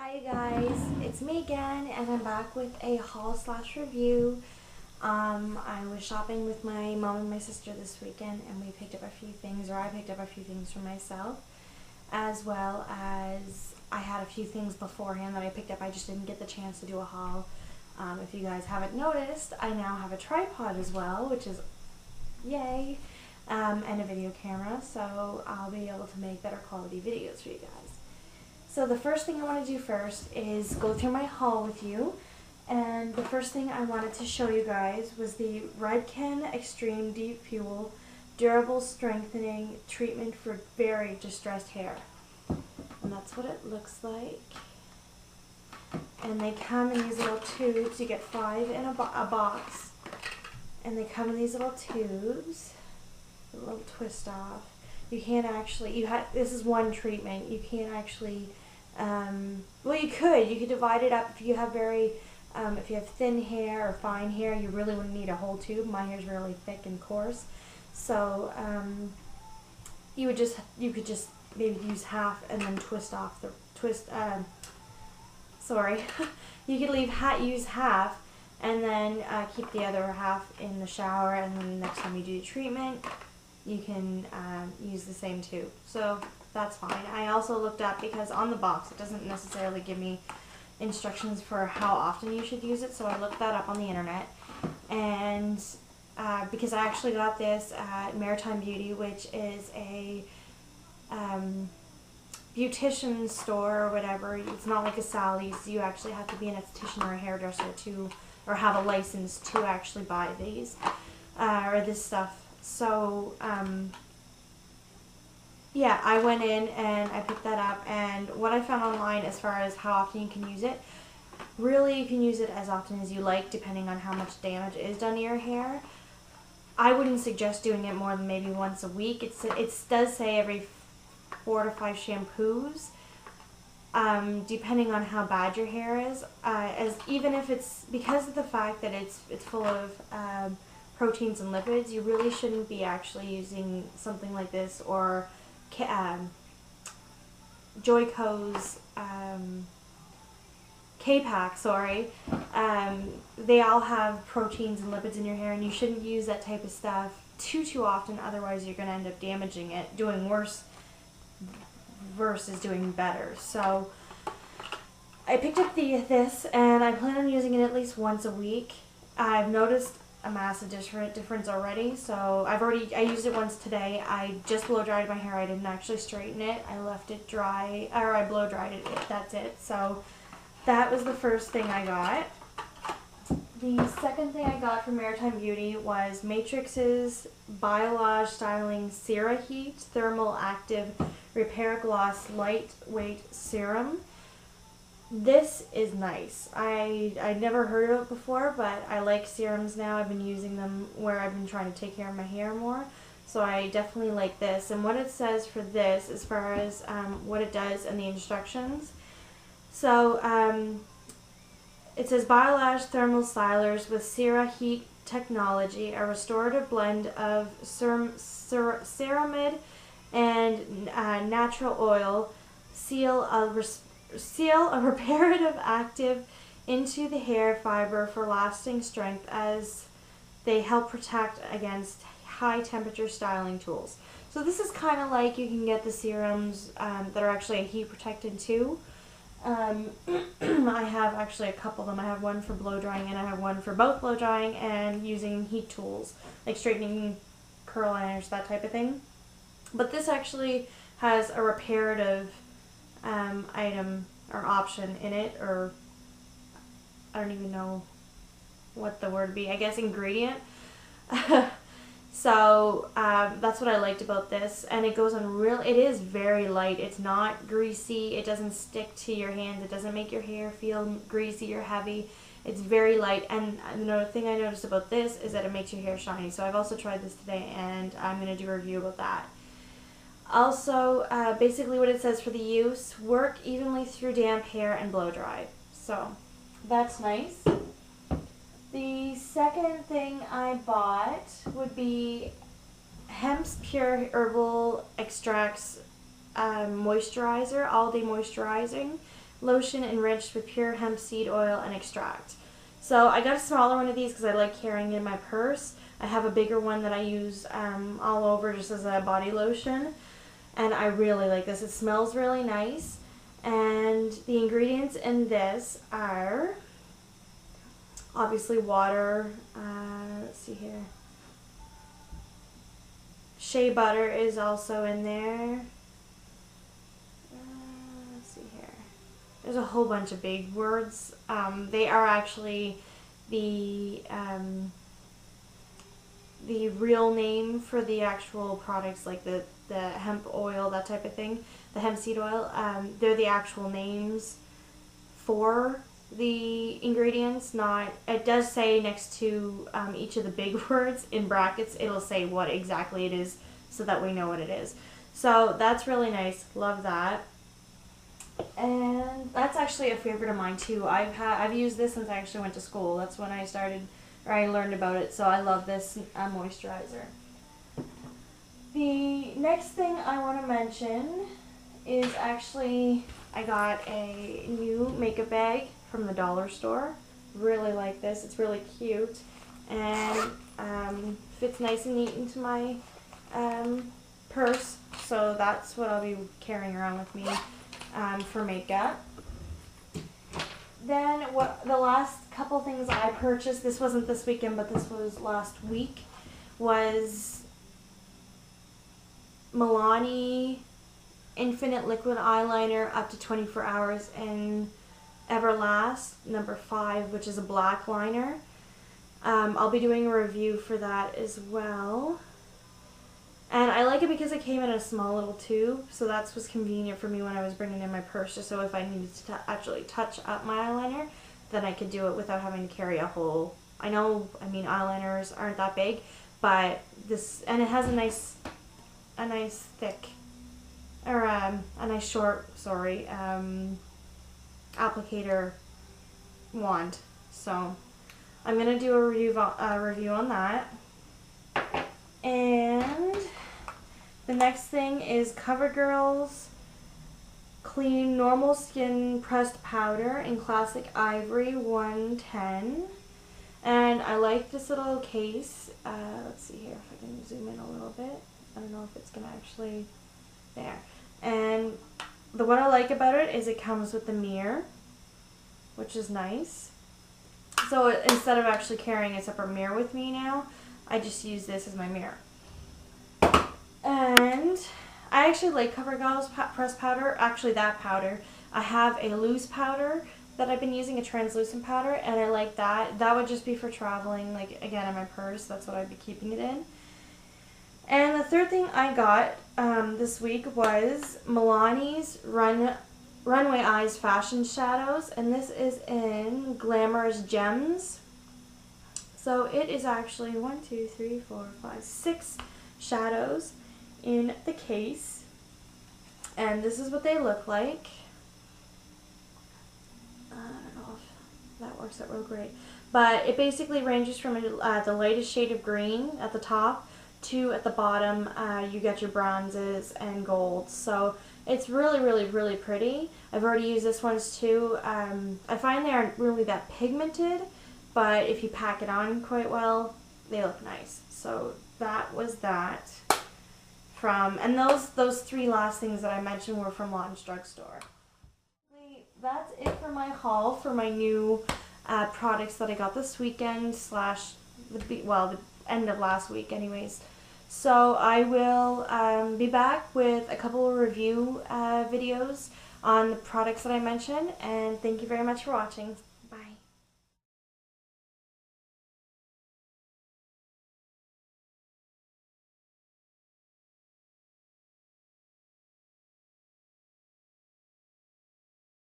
Hi guys, it's me again and I'm back with a haul slash review. I was shopping with my mom and my sister this weekend and we picked up a few things, or I picked up a few things for myself, as well as I had a few things beforehand that I picked up. I just didn't get the chance to do a haul. If you guys haven't noticed, I now have a tripod as well, which is yay, and a video camera, so I'll be able to make better quality videos for you guys. So the first thing I want to do first is go through my haul with you, and the first thing I wanted to show you guys was the Redken Extreme Deep Fuel Durable Strengthening Treatment for Very Distressed Hair. And that's what it looks like. And they come in these little tubes. You get 5 in a box. And they come in these little tubes. A little twist off. You can't actually, this is one treatment. You can't actually, well, you could divide it up if you have if you have thin hair or fine hair. You really wouldn't need a whole tube. My hair's really thick and coarse, so you could just maybe use half and then twist off the sorry, you could use half and then keep the other half in the shower, and then next time you do the treatment, you can use the same tube. So that's fine. I also looked up, because on the box it doesn't necessarily give me instructions for how often you should use it, so I looked that up on the internet. And because I actually got this at Maritime Beauty, which is a beautician store or whatever. It's not like a Sally's. You actually have to be an esthetician or a hairdresser or have a license to actually buy these or this stuff. So yeah, I went in and I picked that up, and what I found online as far as how often you can use it, really you can use it as often as you like, depending on how much damage is done to your hair. I wouldn't suggest doing it more than maybe once a week. It does say every 4 to 5 shampoos, depending on how bad your hair is. Even if it's, because of the fact that it's full of proteins and lipids, you really shouldn't be actually using something like this, or Joico's K-Pack, sorry. They all have proteins and lipids in your hair, and you shouldn't use that type of stuff too often, otherwise you're going to end up damaging it, doing worse versus doing better. So I picked up this, and I plan on using it at least once a week. I've noticed a massive difference already. So I used it once today. I just blow dried my hair. I didn't actually straighten it. I left it dry, or I blow dried it. That's it. So that was the first thing I got. The second thing I got from Maritime Beauty was Matrix's Biolage Styling CeraHeat Thermal Active Repair Gloss Lightweight Serum. This is nice. I'd never heard of it before, but I like serums now. I've been using them where I've been trying to take care of my hair more, so I definitely like this. And what it says for this, as far as what it does and the instructions. So it says Biolage Thermal Stylers with CeraHeat technology, a restorative blend of ceramide and natural oil, seal a reparative active into the hair fiber for lasting strength, as they help protect against high temperature styling tools. So this is kind of like, you can get the serums that are actually heat protected too. I have actually a couple of them. I have one for blow drying, and I have one for both blow drying and using heat tools, like straightening, curl liners, that type of thing. But this actually has a reparative item or option in it, or I don't even know what the word would be. I guess ingredient. So that's what I liked about this, and it goes on it is very light. It's not greasy. It doesn't stick to your hands. It doesn't make your hair feel greasy or heavy. It's very light. And another thing I noticed about this is that it makes your hair shiny. So I've also tried this today, and I'm going to do a review about that. Also, basically what it says for the use: work evenly through damp hair and blow dry. So that's nice. The second thing I bought would be Hemp's Pure Herbal Extracts Moisturizer, All Day Moisturizing. lotion enriched with pure hemp seed oil and extract. So I got a smaller one of these because I like carrying it in my purse. I have a bigger one that I use all over just as a body lotion. And I really like this. It smells really nice. And the ingredients in this are obviously water. Let's see here. Shea butter is also in there. Let's see here. There's a whole bunch of big words. They are actually the real name for the actual products, like the hemp oil, that type of thing, the hemp seed oil. They're the actual names for the ingredients. Not, it does say next to each of the big words in brackets, it'll say what exactly it is so that we know what it is. So that's really nice. Love that. And that's actually a favorite of mine too. I've used this since I actually went to school. That's when I started, or I learned about it. So I love this moisturizer. The next thing I want to mention is actually I got a new makeup bag from the dollar store. Really like this. It's really cute and fits nice and neat into my purse. So that's what I'll be carrying around with me for makeup. Then the last couple things I purchased, this wasn't this weekend but this was last week, was Milani Infinite Liquid Eyeliner up to 24 hours in Everlast number 5, which is a black liner. I'll be doing a review for that as well. And I like it because it came in a small little tube, so that was convenient for me when I was bringing it in my purse, just so if I needed to actually touch up my eyeliner, then I could do it without having to carry a whole, I mean eyeliners aren't that big, but this, and it has a nice thick, or a nice short, sorry, applicator wand. So I'm going to do a review on that. And the next thing is CoverGirl's Clean Normal Skin Pressed Powder in Classic Ivory 110. And I like this little case. Let's see here if I can zoom in a little bit. I don't know if it's going to actually, there. And what I like about it is it comes with the mirror, which is nice. So instead of actually carrying a separate mirror with me now, I just use this as my mirror. And I actually like CoverGirl's pressed powder, actually that powder. I have a loose powder that I've been using, a translucent powder, and I like that. That would just be for traveling, like again in my purse, that's what I'd be keeping it in. And the third thing I got this week was Milani's Runway Eyes Fashion Shadows, and this is in Glamorous Gems. So it is actually 1, 2, 3, 4, 5, 6 shadows in the case, and this is what they look like. I don't know if that works out real great, but it basically ranges from the lightest shade of green at the top to at the bottom you get your bronzes and golds. So it's really, really, really pretty. I've already used this ones too. I find they aren't really that pigmented, but if you pack it on quite well, they look nice. So that was that from, and those three last things that I mentioned were from Lawton's Drugstore. That's it for my haul for my new products that I got this weekend slash the end of last week anyways. So I will be back with a couple of review videos on the products that I mentioned, and thank you very much for watching.